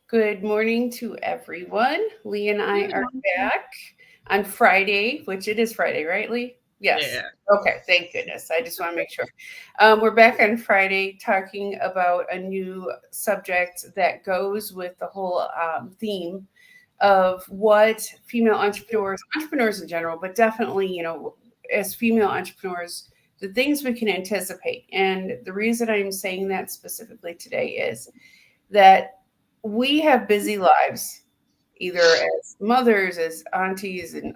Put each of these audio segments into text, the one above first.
Good morning to everyone. Lee and I are back on Friday, which it is Friday, right, Lee? Yes. Yeah. Okay, thank goodness. I just want to make sure. We're back on Friday talking about a new subject that goes with the whole theme of what female entrepreneurs in general, but definitely, as female entrepreneurs, the things we can anticipate. And the reason I'm saying that specifically today is that we have busy lives, either as mothers, as aunties, and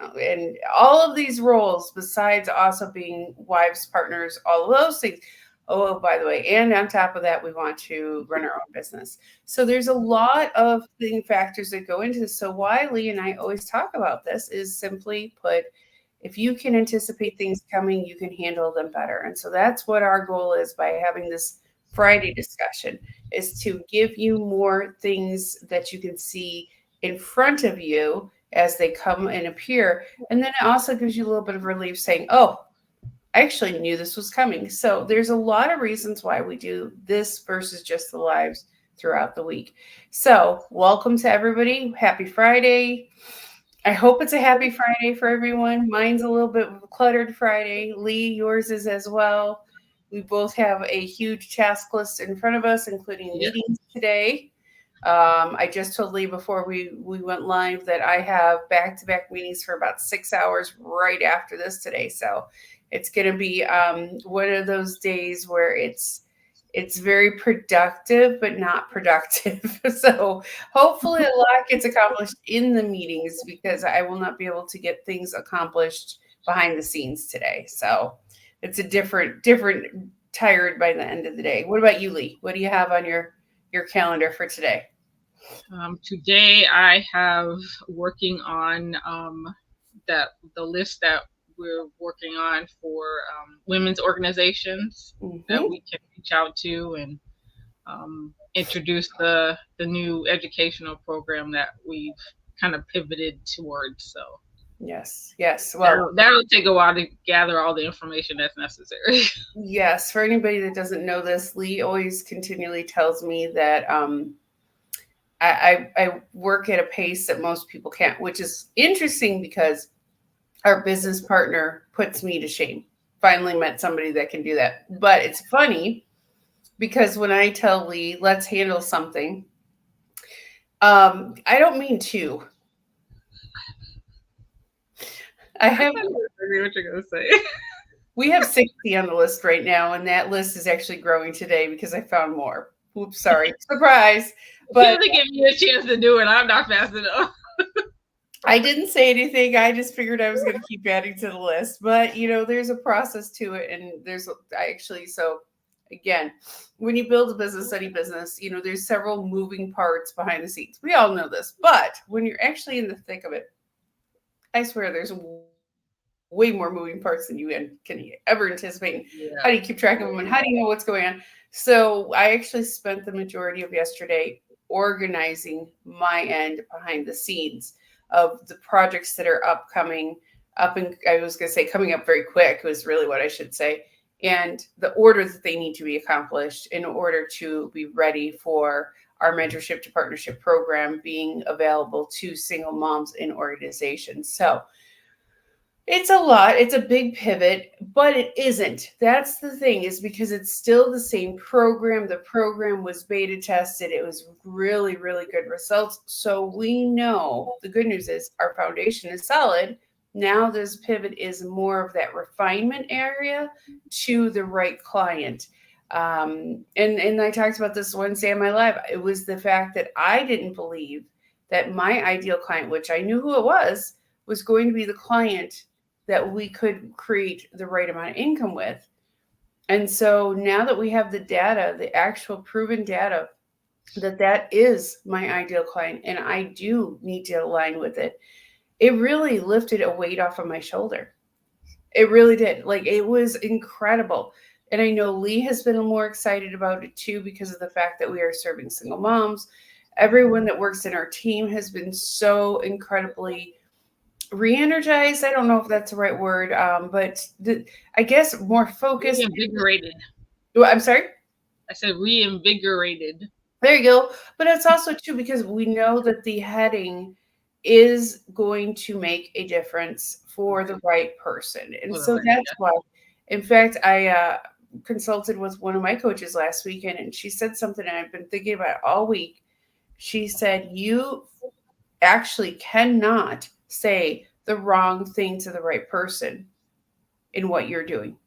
all of these roles, besides also being wives, partners, all of those things. Oh, by the way, and on top of that, we want to run our own business. So there's a lot of factors that go into this. So why Lee and I always talk about this is simply put, if you can anticipate things coming, you can handle them better. And so that's what our goal is by having this Friday discussion, is to give you more things that you can see in front of you as they come and appear. And then it also gives you a little bit of relief saying, oh, I actually knew this was coming. So there's a lot of reasons why we do this versus just the lives throughout the week. So welcome to everybody. Happy Friday. I hope it's a happy Friday for everyone. Mine's a little bit of a cluttered Friday. Lee, yours is as well. We both have a huge task list in front of us, including Yeah. meetings today. I just told Lee before we went live that I have back-to-back meetings for about 6 hours right after this today. So it's going to be one of those days where it's very productive, but not productive. So hopefully a lot gets accomplished in the meetings because I will not be able to get things accomplished behind the scenes today. So it's a different tired by the end of the day. What about you, Lee? What do you have on your calendar for today? Today I have working on that the list that we're working on for women's organizations that Hmm. we can reach out to and introduce the new educational program that we've kind of pivoted towards. So Yes, yes. Well, that'll take a while to gather all the information that's necessary. yes. For anybody that doesn't know this, Lee always continually tells me that I work at a pace that most people can't, which is interesting because our business partner puts me to shame. Finally met somebody that can do that. But it's funny because when I tell Lee, let's handle something, I don't mean to. I I have thought I knew what you're gonna say. we have 60 on the list right now, and that list is actually growing today because I found more. Oops, sorry. Surprise. She But doesn't give me a chance to do it. I'm not fast enough. I didn't say anything. I just figured I was going to keep adding to the list. But, there's a process to it. And I actually, so again, when you build a business, any business, there's several moving parts behind the scenes. We all know this. But when you're actually in the thick of it, I swear there's way more moving parts than you can ever anticipate. How do you Yeah. keep track of them and how do you know what's going on? So I actually spent the majority of yesterday organizing my end behind the scenes of the projects that are upcoming, I was going to say coming up very quick was really what I should say, and the order that they need to be accomplished in order to be ready for our mentorship to partnership program being available to single moms in organizations. So it's a lot. It's a big pivot, but it isn't. That's the thing, is because it's still the same program. The program was beta tested. It was really, really good results. So we know the good news is our foundation is solid. Now this pivot is more of that refinement area to the right client. And I talked about this Wednesday in my live. It was the fact that I didn't believe that my ideal client, which I knew who it was going to be the client that we could create the right amount of income with. And so now that we have the data, the actual proven data, that is my ideal client and I do need to align with it, it really lifted a weight off of my shoulder. It really did. Like, it was incredible. And I know Lee has been more excited about it too because of the fact that we are serving single moms. Everyone that works in our team has been so incredibly re-energized. I don't know if that's the right word, but I guess more focused. Reinvigorated. Well, I'm sorry. I said reinvigorated. There you go. But it's also too because we know that the heading is going to make a difference for the Right. right person. And For the so right. that's why, in fact, I consulted with one of my coaches last weekend and she said something and I've been thinking about it all week. She said, you actually cannot say the wrong thing to the right person in what you're doing.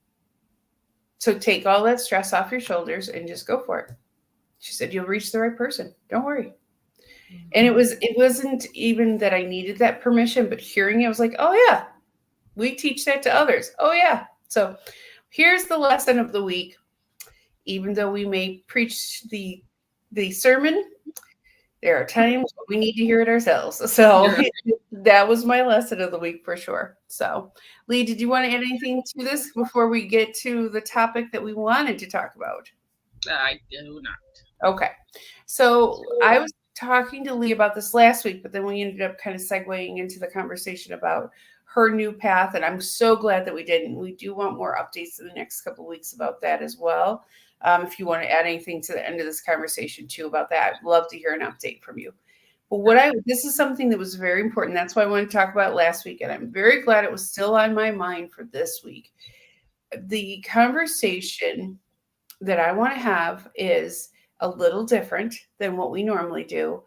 So take all that stress off your shoulders and just go for it. She said, you'll reach the right person. Don't worry. And Mhm. it wasn't even that I needed that permission, but hearing it I was like, oh yeah, we teach that to others. Oh yeah. So here's the lesson of the week. Even though we may preach the sermon, there are times we need to hear it ourselves. So Yeah. that was my lesson of the week for sure. So Lee, did you want to add anything to this before we get to the topic that we wanted to talk about? I do not. Okay. So I was talking to Lee about this last week, but then we ended up kind of segueing into the conversation about her new path. And I'm so glad that we didn't. We do want more updates in the next couple of weeks about that as well. If you want to add anything to the end of this conversation too about that, I'd love to hear an update from you. But this is something that was very important. That's why I wanted to talk about it last week. And I'm very glad it was still on my mind for this week. The conversation that I want to have is a little different than what we normally do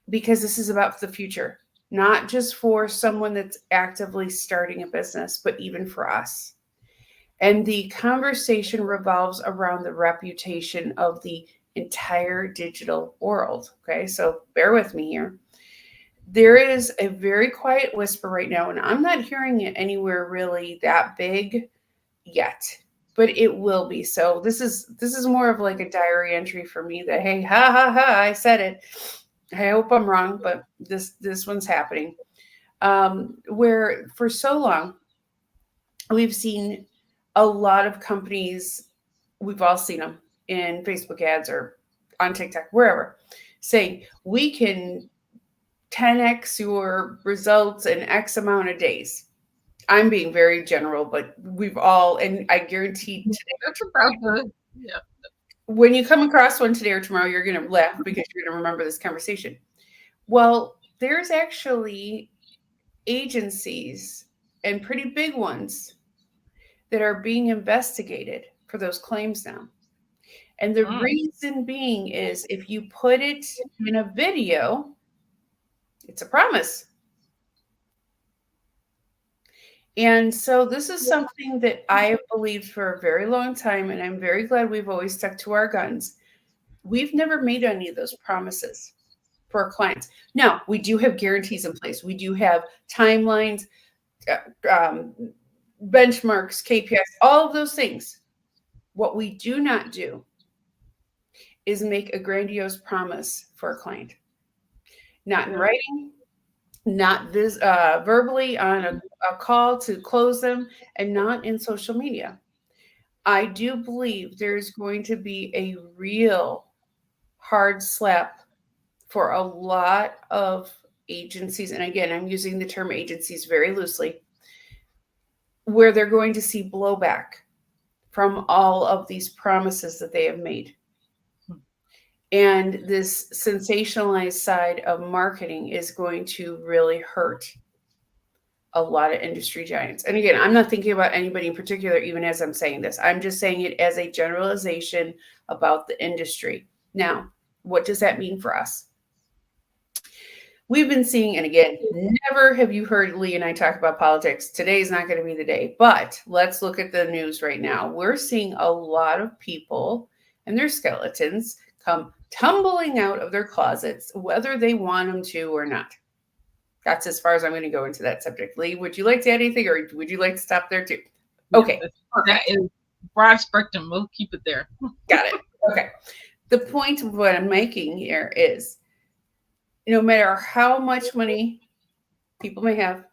because this is about the future, not just for someone that's actively starting a business, but even for us. And the conversation revolves around the reputation of the entire digital world. Okay, so bear with me here. There is a very quiet whisper right now, and I'm not hearing it anywhere really that big yet, but it will be. So this is more of like a diary entry for me that hey, ha ha ha, I said it. I hope I'm wrong, but this one's happening. Where for so long we've seen a lot of companies, we've all seen them in Facebook ads or on TikTok, wherever, saying we can 10x your results in X amount of days. I'm being very general, but we've all, and I guarantee That's about the yeah. when you come across one today or tomorrow, you're going to laugh because you're going to remember this conversation. Well, there's actually agencies and pretty big ones that are being investigated for those claims now. And the Mm, reason being is if you put it in a video, it's a promise. And so this is something that I have believed for a very long time, and I'm very glad we've always stuck to our guns. We've never made any of those promises for our clients. Now, we do have guarantees in place. We do have timelines, um, benchmarks, KPIs, all of those things. What we do not do is make a grandiose promise for a client, not in yeah. writing, not verbally on a call to close them, and not in social media. I do believe there's going to be a real hard slap for a lot of agencies. And again, I'm using the term agencies very loosely, where they're going to see blowback from all of these promises that they have made. Hmm. And this sensationalized side of marketing is going to really hurt a lot of industry giants. And again, I'm not thinking about anybody in particular, even as I'm saying this. I'm just saying it as a generalization about the industry. Now, what does that mean for us? We've been seeing, and again, never have you heard Lee and I talk about politics. Today's not going to be the day, but let's look at the news right now. We're seeing a lot of people and their skeletons come tumbling out of their closets, whether they want them to or not. That's as far as I'm going to go into that subject. Lee, would you like to add anything or would you like to stop there too? Yeah, Okay, that perfect. is broad spectrum. We'll keep it there. Got it. Okay. The point of what I'm making here is no matter how much money people may have,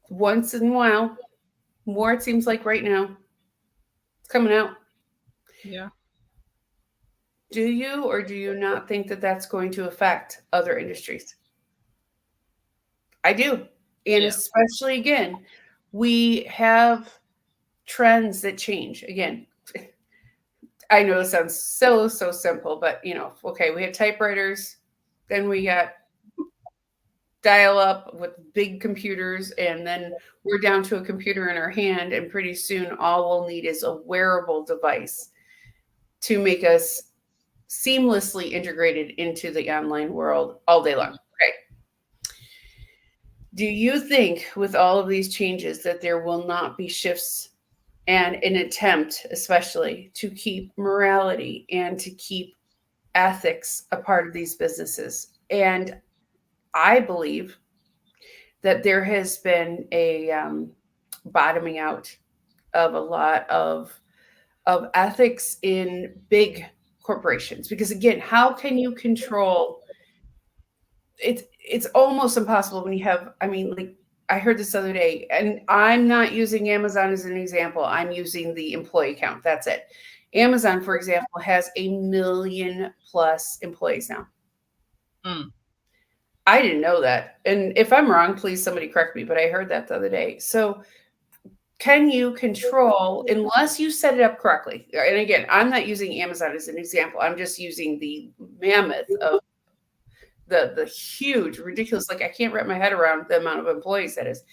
once in a while, more it seems like right now, it's coming out. Yeah. Do you or do you not think that that's going to affect other industries? I do. And Yeah. especially again, we have trends that change. Again, I know it sounds so simple, but okay, we had typewriters, then we got dial up with big computers, and then we're down to a computer in our hand, and pretty soon all we'll need is a wearable device to make us seamlessly integrated into the online world all day long. Okay. Do you think with all of these changes that there will not be shifts and an attempt, especially to keep morality and to keep ethics a part of these businesses? And I believe that there has been a bottoming out of a lot of ethics in big corporations, because again, how can you control it's almost impossible when you have, I mean, like, I heard this other day, and I'm not using Amazon as an example, I'm using the employee count, that's it. Amazon, for example, has 1 million plus employees now. Mm. I didn't know that, and if I'm wrong, please somebody correct me, but I heard that the other day. So can you control, unless you set it up correctly? And again, I'm not using Amazon as an example, I'm just using the mammoth of the huge, ridiculous, like I can't wrap my head around the amount of employees that is.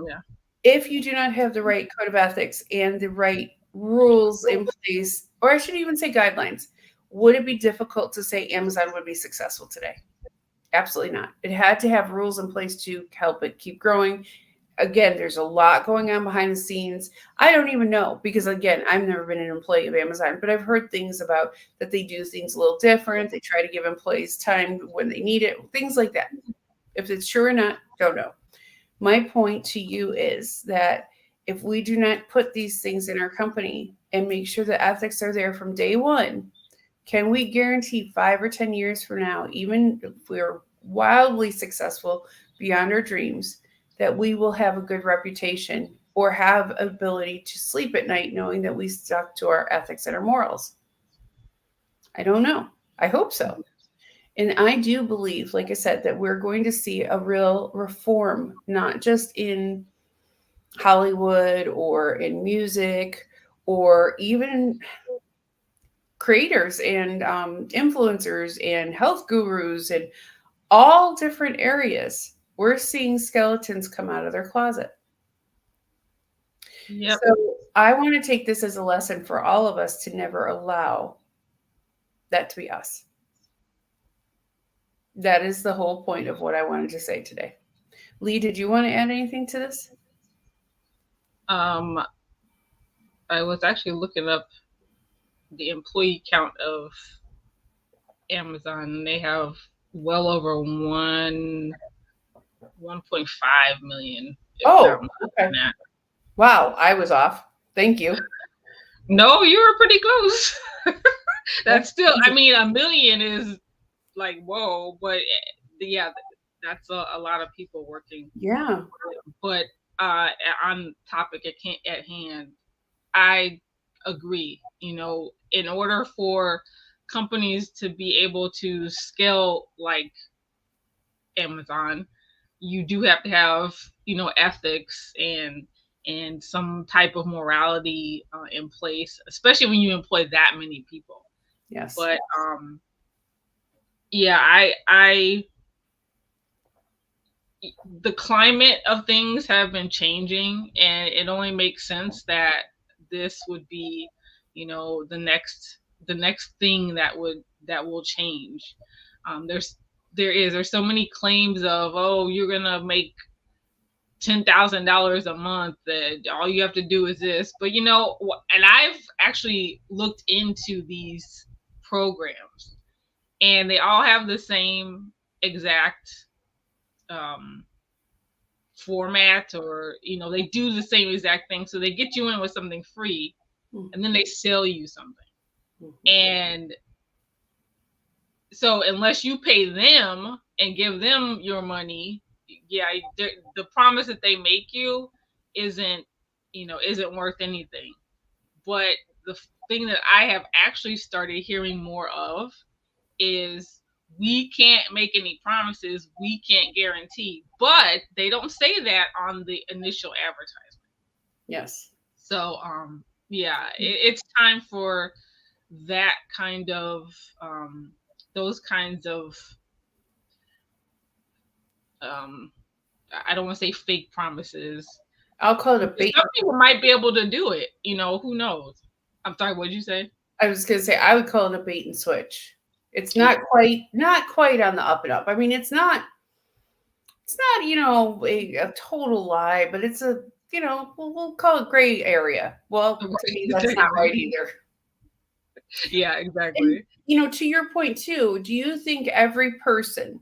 Yeah. If you do not have the right code of ethics and the right rules in place, or I should even say guidelines, would it be difficult to say Amazon would be successful today? Absolutely not. It had to have rules in place to help it keep growing. Again, there's a lot going on behind the scenes. I don't even know, because again, I've never been an employee of Amazon, but I've heard things about that they do things a little different. They try to give employees time when they need it, things like that. If it's true or not, don't know. My point to you is that if we do not put these things in our company and make sure the ethics are there from day one, can we guarantee 5 or 10 years from now, even if we're wildly successful beyond our dreams, that we will have a good reputation or have ability to sleep at night knowing that we stuck to our ethics and our morals? I don't know. I hope so. And I do believe, like I said, that we're going to see a real reform, not just in Hollywood or in music or even creators and influencers and health gurus and all different areas. We're seeing skeletons come out of their closet. Yep. So I want to take this as a lesson for all of us to never allow that to be us. That is the whole point of what I wanted to say today. Lee, did you want to add anything to this? Um, I was actually looking up the employee count of Amazon, and they have well over 1.5 million, if Oh, I'm okay. that. Wow, I was off. Thank you. No, you were pretty close. That's That's still, I mean, 1 million is like, whoa, but yeah, that's a lot of people working. yeah. But on topic at hand, I agree. In order for companies to be able to scale like Amazon, you do have to have ethics and some type of morality in place, especially when you employ that many people. Yes. But yeah, I the climate of things have been changing, and it only makes sense that this would be the next thing that will change. There's so many claims of, oh, you're gonna make $10,000 a month, that all you have to do is this. But and I've actually looked into these programs, and they all have the same exact um, format, or they do the same exact thing. So they get you in with something free, and then they sell you something. And so unless you pay them and give them your money, yeah, the promise that they make you isn't worth anything. But the thing that I have actually started hearing more of is, we can't make any promises, we can't guarantee. But they don't say that on the initial advertisement. Yes. So yeah, it's time for that kind of those kinds of um I don't want to say fake promises. I'll call it a bait. Some people might be able to do it, who knows. I'm sorry, what did you say? I was going to say I would call it a bait and switch. It's Yeah. not quite on the up and up. I mean, it's not a total lie, but it's a we'll call it gray area. Well, to me, that's not right either. Yeah, And exactly. to your point too, do you think every person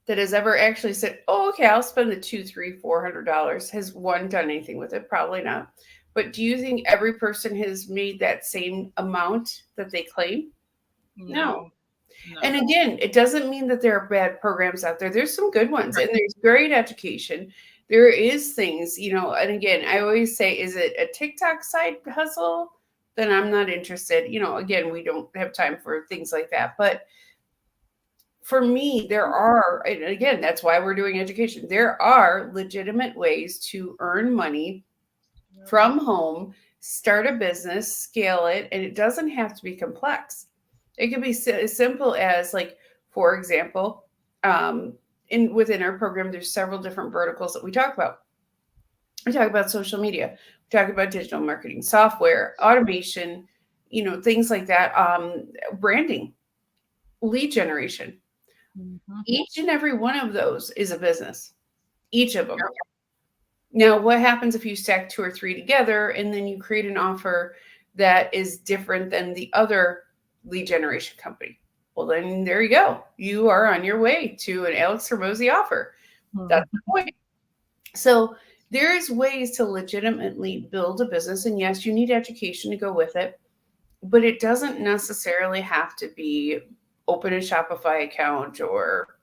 that has ever actually said, "Oh, okay, I'll spend the two, three, $400," has one done anything with it? Probably not. But do you think every person has made that same amount that they claim? No. No, And no. again, it doesn't mean that there are bad programs out there. There's some good ones and there's great education. There is things, and again, I always say, is it a TikTok side hustle? Then I'm not interested. Again, we don't have time for things like that. But for me, there are, and again, that's why we're doing education. There are legitimate ways to earn money from home, start a business, scale it, and it doesn't have to be complex. It can be as simple as, like, for example, um, within our program, there's several different verticals that we talk about. We talk about social media, we talk about digital marketing, software, automation, things like that, branding, lead generation. Mhm. Each and every one of those is a business, each of them. Now, what happens if you stack two or three together and then you create an offer that is different than the other lead generation company? Well, then there you go. You are on your way to an Alex Hermosi offer. That's the Mhm. point. So there's ways to legitimately build a business. And yes, you need education to go with it, but it doesn't necessarily have to be open a Shopify account or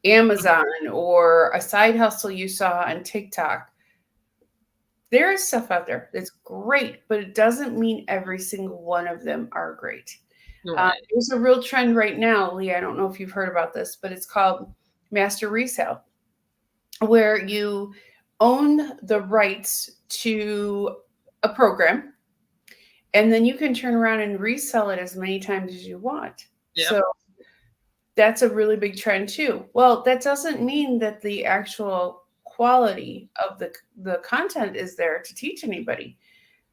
Amazon or a side hustle you saw on TikTok. There is stuff out there that's great, but it doesn't mean every single one of them are great. Right. There's a real trend right now, Lee. I don't know if you've heard about this, but it's called master resale, where you own the rights to a program and then you can turn around and resell it as many times as you want. Yep. So that's a really big trend too. Well, that doesn't mean that the actual quality of the content is there to teach anybody,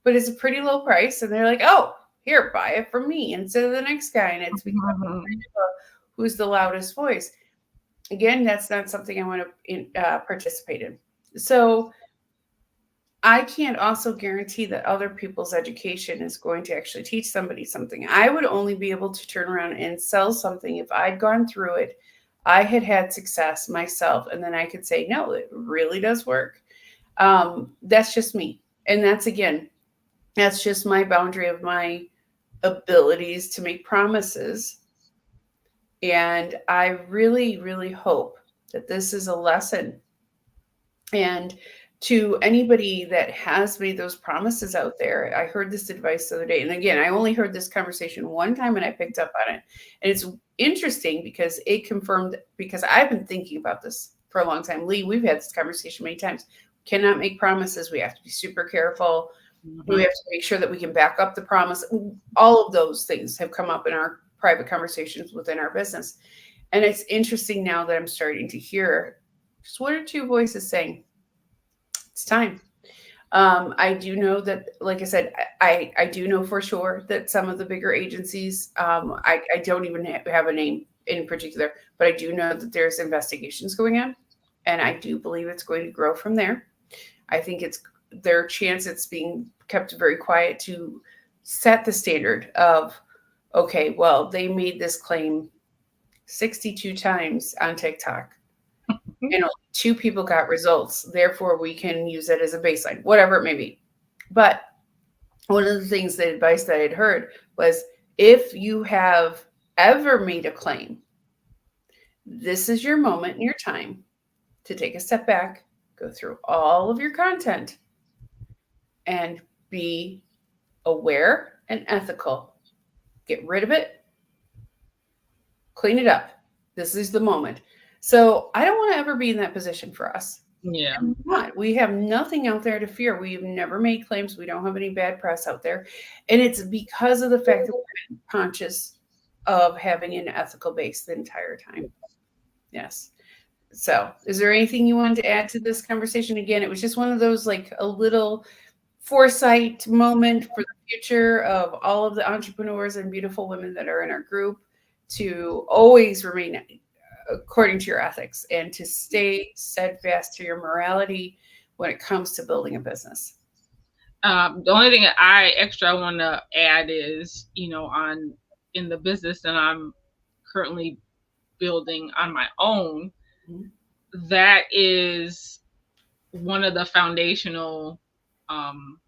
but it's a pretty low price, and they're like, "Oh, here, buy it from me instead of the next guy," and it's become Mhm. who's the loudest voice. Again, that's not something I want to participate in. So I can't also guarantee that other people's education is going to actually teach somebody something. I would only be able to turn around and sell something if I'd gone through it, I had had success myself, and then I could say, no, it really does work. That's just me. And that's just my boundary of my abilities to make promises. And I really, really hope that this is a lesson. And to anybody that has made those promises out there, I heard this advice the other day. And again, I only heard this conversation one time and I picked up on it. And it's interesting because it confirmed, because I've been thinking about this for a long time. Lee, we've had this conversation many times. Cannot make promises. We have to be super careful. We Mhm. have to make sure that we can back up the promise. All of those things have come up in our private conversations within our business. And it's interesting now that I'm starting to hear just one or two voices saying, it's time. I do know that, like I said, I do know for sure that some of the bigger agencies, I don't even have a name in particular, but I do know that there's investigations going on, and I do believe it's going to grow from there. I think it's their chance it's being kept very quiet to set the standard of, okay, well, they made this claim 62 times on TikTok and only two people got results. Therefore, we can use it as a baseline, whatever it may be. But one of the things, the advice that I'd heard was, if you have ever made a claim, this is your moment and your time to take a step back, go through all of your content, and be aware and ethical. Get rid of it, clean it up. This is the moment. So I don't want to ever be in that position for us. Yeah. And we're not. We have nothing out there to fear. We've never made claims. We don't have any bad press out there. And it's because of the fact that we're conscious of having an ethical base the entire time. Yes. So, is there anything you wanted to add to this conversation? Again, it was just one of those like a little foresight moment for the future of all of the entrepreneurs and beautiful women that are in our group to always remain according to your ethics and to stay steadfast to your morality when it comes to building a business. The only thing that I want to add is, on in the business that I'm currently building on my own, Mhm. that is one of the foundational, um,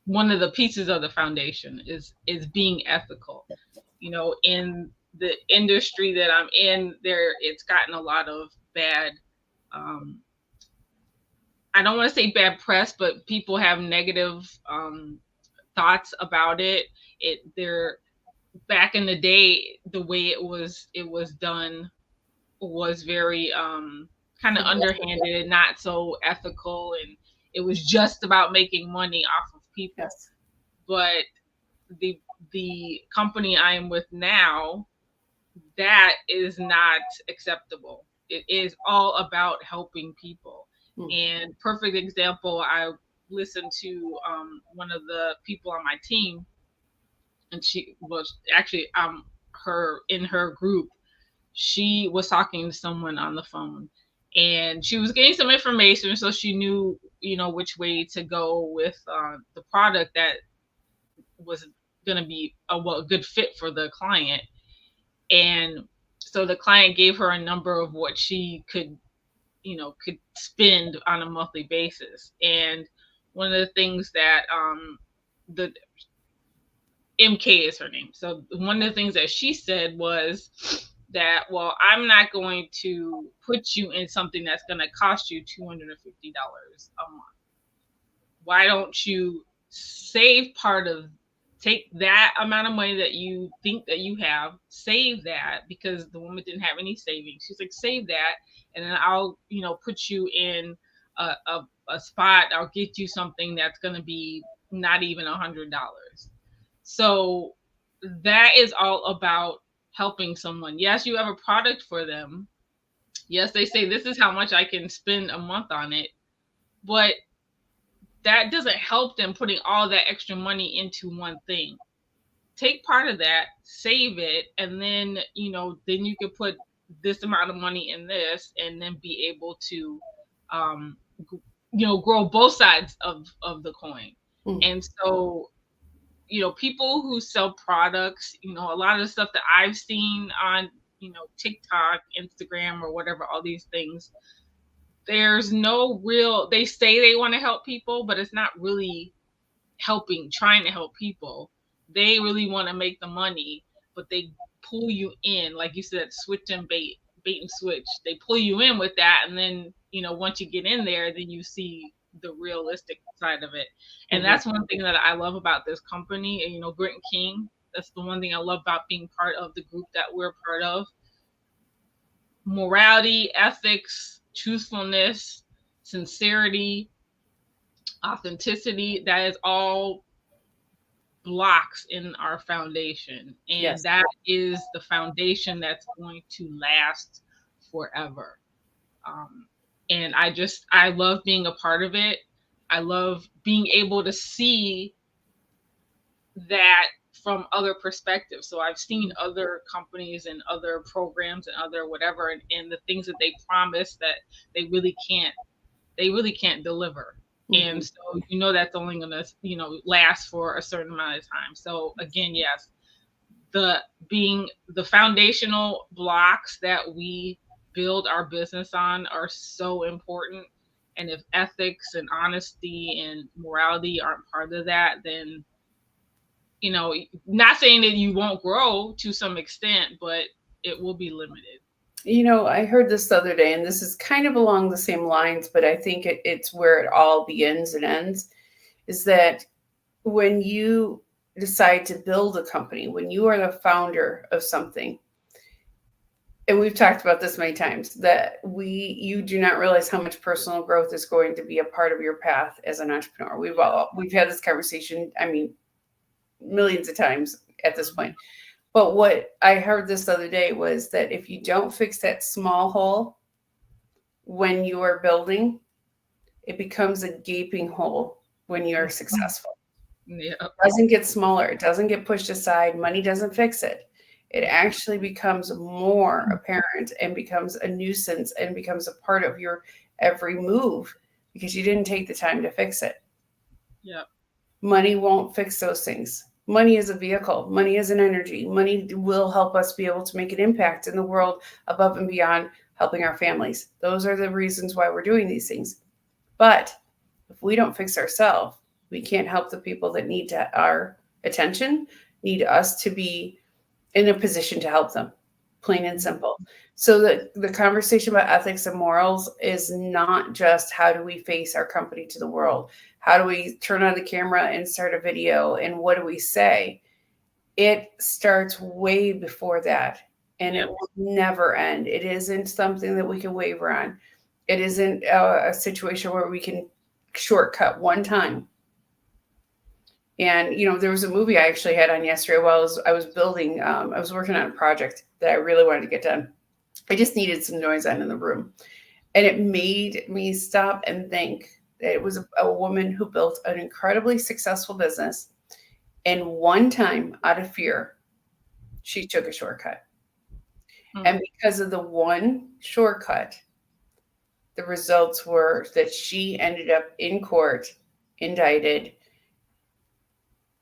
one of the pieces of the foundation is being ethical. In the industry that I'm in, it's gotten a lot of bad. Um, I don't want to say bad press, but people have negative thoughts about it. They're back in the day, the way it was done was very kind of underhanded, not so ethical, and it was just about making money off of people. Yes. But the the company I am with now, that is not acceptable. It is all about helping people. Mm. And perfect example, I listened to one of the people on my team, and she was actually her in her group. She was talking to someone on the phone, and she was getting some information, so she knew, which way to go with the product that was going to be a good fit for the client. And so the client gave her a number of what she could spend on a monthly basis. And one of the things that the MK is her name. So one of the things that she said was that, well, I'm not going to put you in something that's going to cost you $250 a month. Why don't you save part of take that amount of money that you think that you have, save that, because the woman didn't have any savings. She's like, save that, and then I'll put you in a spot. I'll get you something that's going to be not even $100. So that is all about helping someone. Yes, you have a product for them. Yes, they say this is how much I can spend a month on it, but that doesn't help them putting all that extra money into one thing. Take part of that, save it, and then you could put this amount of money in this, and then be able to, um, grow both sides of the coin. Mm. And so, people who sell products, a lot of the stuff that I've seen on, TikTok, Instagram, or whatever, all these things, there's no real, they say they want to help people, but it's not really trying to help people. They really want to make the money, but they pull you in, like you said, switch and bait and switch. They pull you in with that, and then once you get in there, then you see the realistic side of it. And Mhm. that's one thing that I love about this company. And Grit and King. That's the one thing I love about being part of the group that we're part of. Morality, ethics, truthfulness, sincerity, authenticity. That is all blocks in our foundation, and Yes. that is the foundation that's going to last forever. um, and I love being a part of it. I love being able to see that from other perspectives. So I've seen other companies and other programs and other whatever, and the things that they promise that they really can't they really can't deliver. And Mhm. so that's only going to last for a certain amount of time. So again, yes, the being the foundational blocks that we build our business on are so important. And if ethics and honesty and morality aren't part of that, then not saying that you won't grow to some extent, but it will be limited. I heard this the other day, and this is kind of along the same lines, but I think it's where it all begins and ends. Is that when you decide to build a company, when you are the founder of something, and we've talked about this many times, that you do not realize how much personal growth is going to be a part of your path as an entrepreneur. We've had this conversation, I mean, millions of times at this point. But what I heard this other day was that if you don't fix that small hole when you are building, it becomes a gaping hole when you're successful. Yeah. It doesn't get smaller, it doesn't get pushed aside, money doesn't fix it. It actually becomes more apparent and becomes a nuisance and becomes a part of your every move because you didn't take the time to fix it. Yeah. Money won't fix those things. Money is a vehicle, money is an energy. Money will help us be able to make an impact in the world above and beyond helping our families. Those are the reasons why we're doing these things. But if we don't fix ourselves, we can't help the people that need our attention, need us to be in a position to help them, plain and simple. So the conversation about ethics and morals is not just how do we face our company to the world? How do we turn on the camera and start a video? And what do we say? It starts way before that. And Yep. it will never end. It isn't something that we can waver on. It isn't a situation where we can shortcut one time. And there was a movie I actually had on yesterday while I was building. I was working on a project that I really wanted to get done. I just needed some noise on in the room, and it made me stop and think that it was a woman who built an incredibly successful business, and one time, out of fear, she took a shortcut. And because of the one shortcut, the results were that she ended up in court, indicted,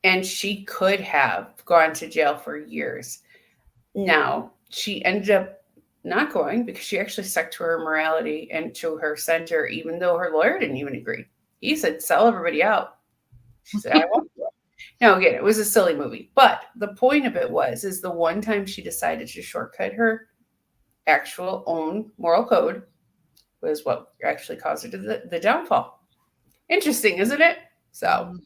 and she could have gone to jail for years. Now, she ended up not going because she actually stuck to her morality and to her center, even though her lawyer didn't even agree. He said, sell everybody out. She said, I won't do it. Now, again, it was a silly movie. But the point of it is the one time she decided to shortcut her actual own moral code was what actually caused her to the downfall. Interesting, isn't it? So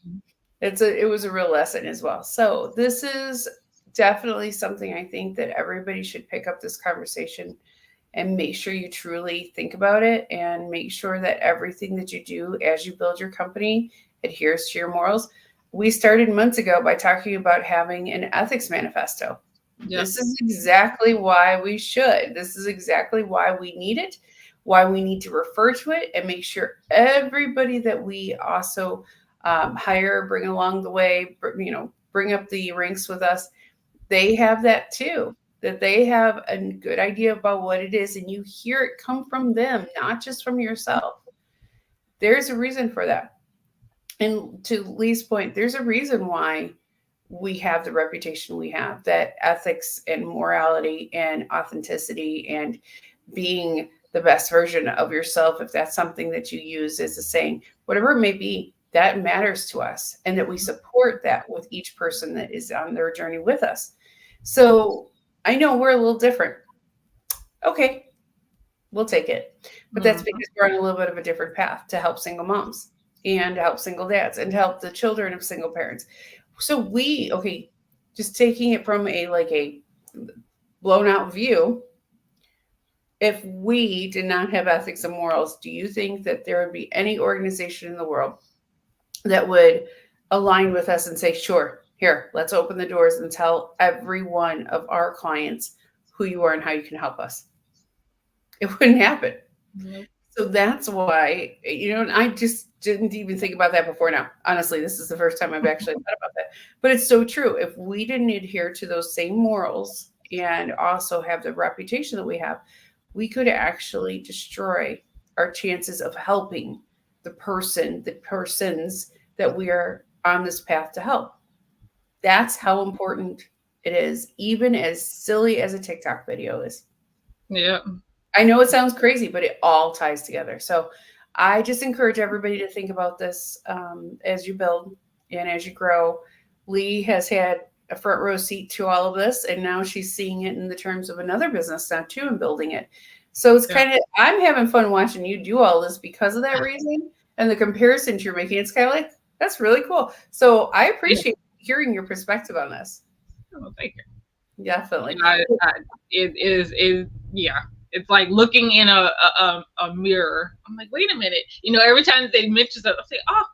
it was a real lesson as well. So this is definitely something I think that everybody should pick up this conversation and make sure you truly think about it and make sure that everything that you do as you build your company adheres to your morals. We started months ago by talking about having an ethics manifesto. Yep. This is exactly why we should. This is exactly why we need it, why we need to refer to it and make sure everybody that we also hire, bring along the way, bring up the ranks with us, they have that too, that they have a good idea about what it is and you hear it come from them, not just from yourself. There's a reason for that. And to Lee's point, there's a reason why we have the reputation we have, that ethics and morality and authenticity and being the best version of yourself, if that's something that you use as a saying, whatever it may be, that matters to us and that we support that with each person that is on their journey with us. So I know we're a little different. Okay, we'll take it. But that's because we're on a little bit of a different path to help single moms and to help single dads and to help the children of single parents. So just taking it from a blown out view, if we did not have ethics and morals, do you think that there would be any organization in the world that would align with us and say, sure, here, let's open the doors and tell every one of our clients who you are and how you can help us? It wouldn't happen. Nope. So that's why, and I just didn't even think about that before now. Honestly, this is the first time I've actually thought about that. But it's so true. If we didn't adhere to those same morals and also have the reputation that we have, we could actually destroy our chances of helping the persons that we are on this path to help. That's how important it is, even as silly as a TikTok video is. Yeah. I know it sounds crazy, but it all ties together. So I just encourage everybody to think about this as you build and as you grow. Lee has had a front row seat to all of this, and now she's seeing it in the terms of another business now too and building it. So it's kind of, I'm having fun watching you do all this because of that reason and the comparisons you're making. It's kind of like, that's really cool. So I appreciate hearing your perspective on this. Oh, thank you. Definitely. It is yeah. It's like looking in a mirror. I'm like, wait a minute. Every time they mention something, I say, oh,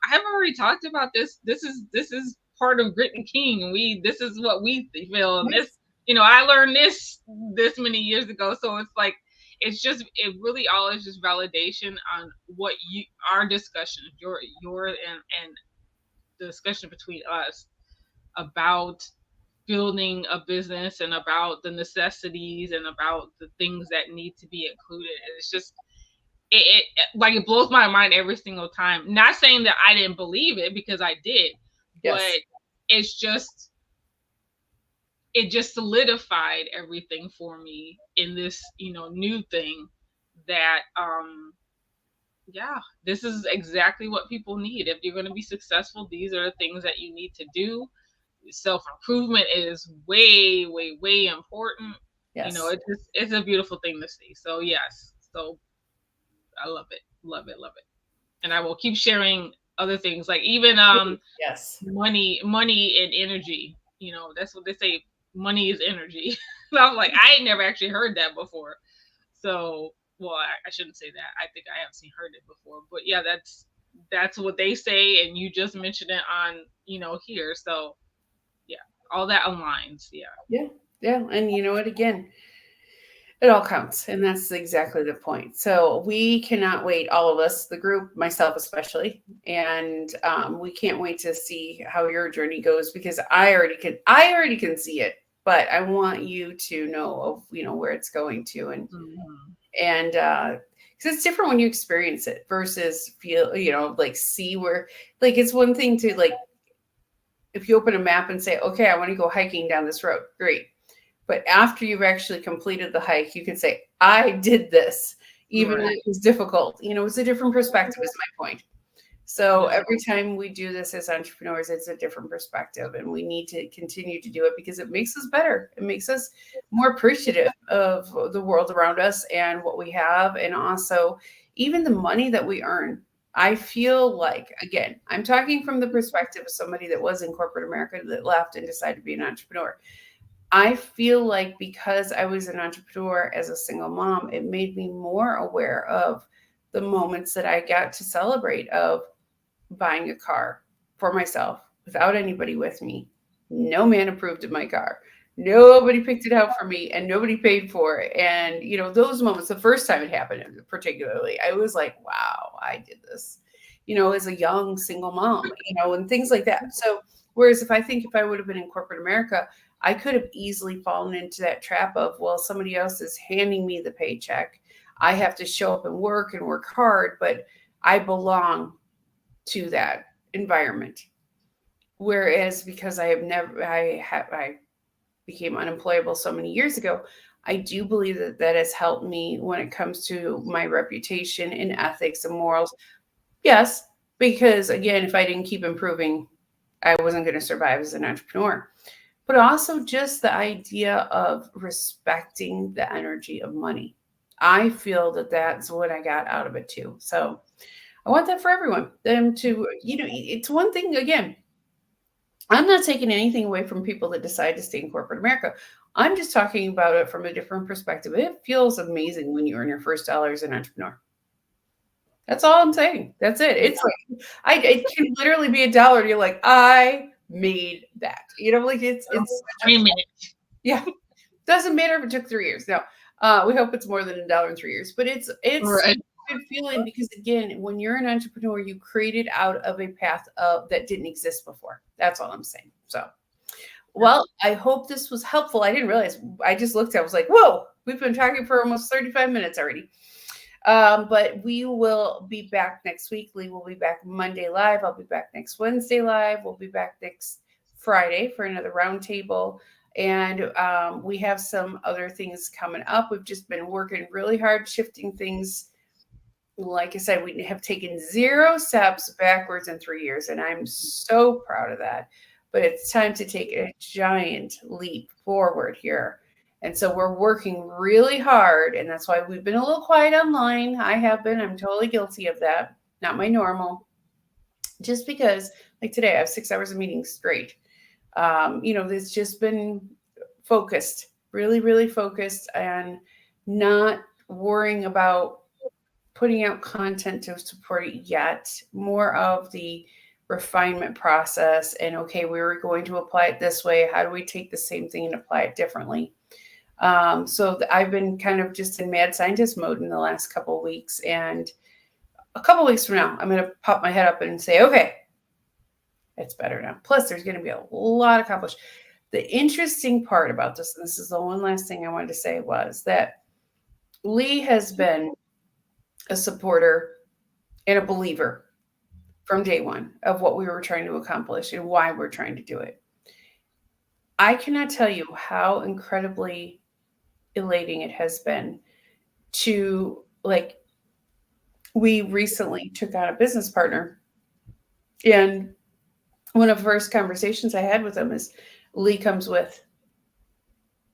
I have already talked about this. This is part of Grit and King. This is what we feel, and this, Yes. I learned this many years ago. So it's like it really all is just validation on what you our discussion, your and the discussion between us about building a business and about the necessities and about the things that need to be included. And it's just like it blows my mind every single time. Not saying that I didn't believe it, because I did, but Yes. it's just it just solidified everything for me in this new thing that yeah, this is exactly what people need. If you're going to be successful, these are the things that you need to do. Self improvement is way, way, way important. Yes. It's a beautiful thing to see. So yes, so I love it, love it, love it, and I will keep sharing other things, like even Yes. money and energy. That's what they say. Money is energy. And I was like, I ain't never actually heard that before. So, well, I shouldn't say that. I think I have seen heard it before, but yeah, that's what they say, and you just mentioned it on here. So yeah, all that aligns. Yeah. Yeah. Yeah. And you know what? Again, it all counts. And that's exactly the point. So we cannot wait, all of us, the group, myself especially. And we can't wait to see how your journey goes because I already can see it, but I want you to know of, where it's going to. Hmm. And because it's different when you experience it versus feel, like see where, like it's one thing to like, if you open a map and say, okay, I want to go hiking down this road, great. But after you've actually completed the hike, you can say, I did this, even though Right. it was difficult. It's a different perspective, is my point. So Yeah. every time we do this as entrepreneurs, it's a different perspective, and we need to continue to do it because it makes us better. It makes us more appreciative of the world around us and what we have, and also even the money that we earn. I feel like, again, I'm talking from the perspective of somebody that was in corporate America that left and decided to be an entrepreneur. I feel like because I was an entrepreneur as a single mom, it made me more aware of the moments that I got to celebrate of buying a car for myself without anybody with me. No man approved of my car. Nobody picked it out for me and nobody paid for it. And, those moments, the first time it happened, particularly, I was like, wow, I did this, as a young single mom, and things like that. So, whereas if I would have been in corporate America, I could have easily fallen into that trap of, well, somebody else is handing me the paycheck. I have to show up and work hard, but I belong to that environment. Whereas because I became unemployable so many years ago, I do believe that that has helped me when it comes to my reputation and ethics and morals. Yes, because again, if I didn't keep improving, I wasn't going to survive as an entrepreneur. But also just the idea of respecting the energy of money. I feel that that's what I got out of it too. So I want that for everyone. Them to, it's one thing, again, I'm not taking anything away from people that decide to stay in corporate America. I'm just talking about it from a different perspective. It feels amazing when you earn your first dollar as an entrepreneur. That's all I'm saying. That's it. It's like it can literally be $1. And you're like, I made that. Like it's such a, Amen. yeah. Doesn't matter if it took 3 years. No, we hope it's more than $1 in 3 years. But it's Right. a good feeling because again, when you're an entrepreneur, you created out of a path of that didn't exist before. That's all I'm saying. So, Yeah. well, I hope this was helpful. I didn't realize. I just looked. I was like, whoa, we've been talking for almost 35 minutes already. But we will be back next week. Lee will be back Monday live. I'll be back next Wednesday live. We'll be back next Friday for another roundtable. And we have some other things coming up. We've just been working really hard, shifting things. Like I said, we have taken 0 steps backwards in 3 years, and I'm so proud of that. But it's time to take a giant leap forward here. And so we're working really hard, and that's why we've been a little quiet online. I have been, I'm totally guilty of that. Not my normal. Just because, like today, I have 6 hours of meetings straight. There's just been focused, really, really focused, and not worrying about putting out content to support it yet. More of the refinement process, and okay, we were going to apply it this way. How do we take the same thing and apply it differently? I've been kind of just in mad scientist mode in the last couple of weeks, and a couple of weeks from now, I'm going to pop my head up and say, okay, it's better now. Plus, there's going to be a lot accomplished. The interesting part about this, and this is the one last thing I wanted to say, was that Lee has been a supporter and a believer from day one of what we were trying to accomplish and why we're trying to do it. I cannot tell you how incredibly elating it has been to, like, we recently took on a business partner, and one of the first conversations I had with him is, Lee comes with,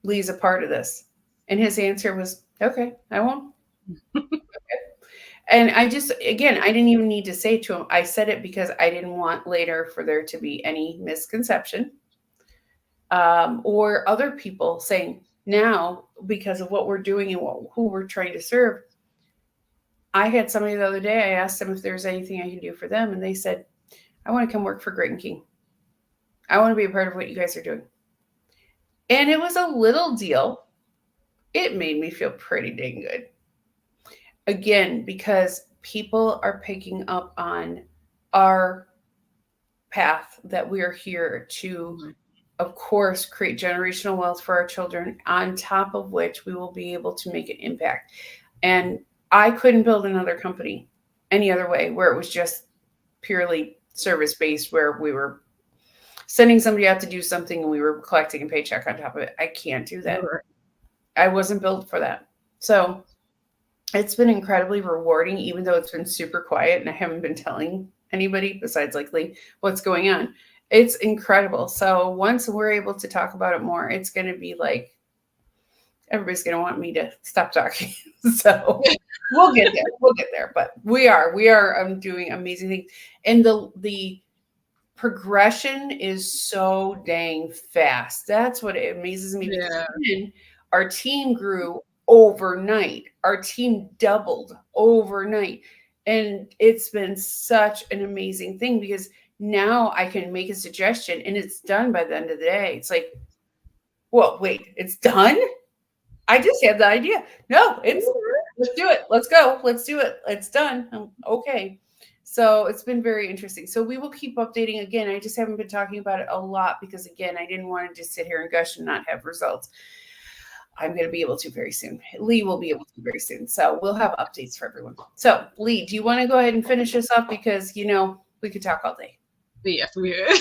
Lee's a part of this. And his answer was, okay, I won't. And I just, again, I didn't even need to say to him, I said it because I didn't want later for there to be any misconception, or other people saying now, because of what we're doing and who we're trying to serve. I had somebody the other day, I asked them if there's anything I can do for them. And they said, I want to come work for Great and King. I want to be a part of what you guys are doing. And it was a little deal. It made me feel pretty dang good. Again, because people are picking up on our path that we're here to, of course, create generational wealth for our children, on top of which we will be able to make an impact. And I couldn't build another company any other way where it was just purely service based, where we were sending somebody out to do something and we were collecting a paycheck on top of it. I can't do that. I wasn't built for that. So it's been incredibly rewarding, even though it's been super quiet and I haven't been telling anybody besides like Lee what's going on. It's incredible. So once we're able to talk about it more, it's going to be like, everybody's going to want me to stop talking. So we'll get there. We'll get there. But we are doing amazing things. And the progression is so dang fast. That's what it amazes me. Yeah. Because our team grew overnight. Our team doubled overnight. And it's been such an amazing thing, because now I can make a suggestion and it's done by the end of the day. It's like, well, wait, it's done? I just had the idea. No, let's do it. Let's go. Let's do it. It's done. Okay. So it's been very interesting. So we will keep updating again. I just haven't been talking about it a lot because, again, I didn't want to just sit here and gush and not have results. I'm going to be able to very soon. Lee will be able to very soon. So we'll have updates for everyone. So Lee, do you want to go ahead and finish this up? Because, we could talk all day. Yes, we would.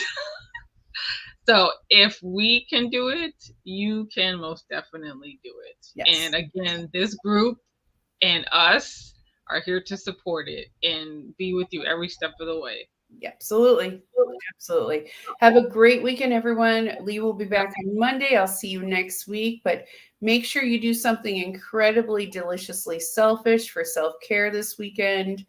So if we can do it, you can most definitely do it. Yes. And again, this group and us are here to support it and be with you every step of the way. Yeah, absolutely. Absolutely. Have a great weekend, everyone. Lee will be back on Monday. I'll see you next week. But make sure you do something incredibly deliciously selfish for self-care this weekend.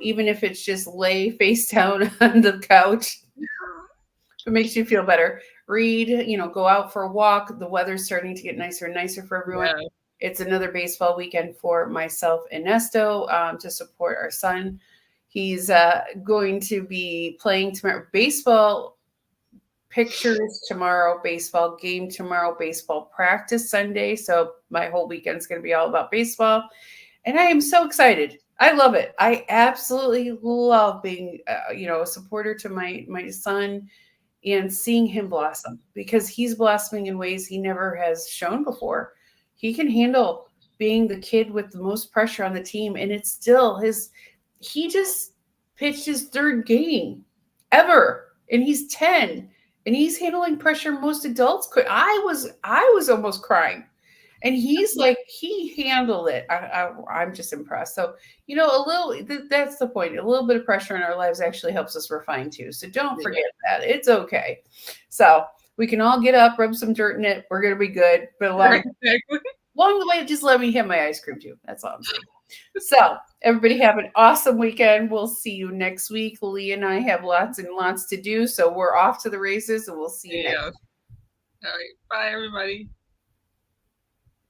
Even if it's just lay face down on the couch. If it makes you feel better. Read, go out for a walk. The weather's starting to get nicer and nicer for everyone. Yeah. It's another baseball weekend for myself and Nesto, to support our son. He's going to be playing tomorrow. Baseball pictures tomorrow, baseball game tomorrow, baseball practice Sunday. So my whole weekend's going to be all about baseball. And I am so excited. I love it. I absolutely love being, a supporter to my son and seeing him blossom, because he's blossoming in ways he never has shown before. He can handle being the kid with the most pressure on the team. And it's still he just pitched his third game ever, and he's 10, and he's handling pressure most adults could. I was almost crying, and he's like, he handled it. I'm just impressed. So, that's the point. A little bit of pressure in our lives actually helps us refine too. So don't forget that. It's okay. So we can all get up, rub some dirt in it. We're going to be good. But along the way, just let me hit my ice cream too. That's all I'm saying. So everybody have an awesome weekend. We'll see you next week. Lee and I have lots and lots to do. So we're off to the races, and we'll see you next week. All right. Bye, everybody.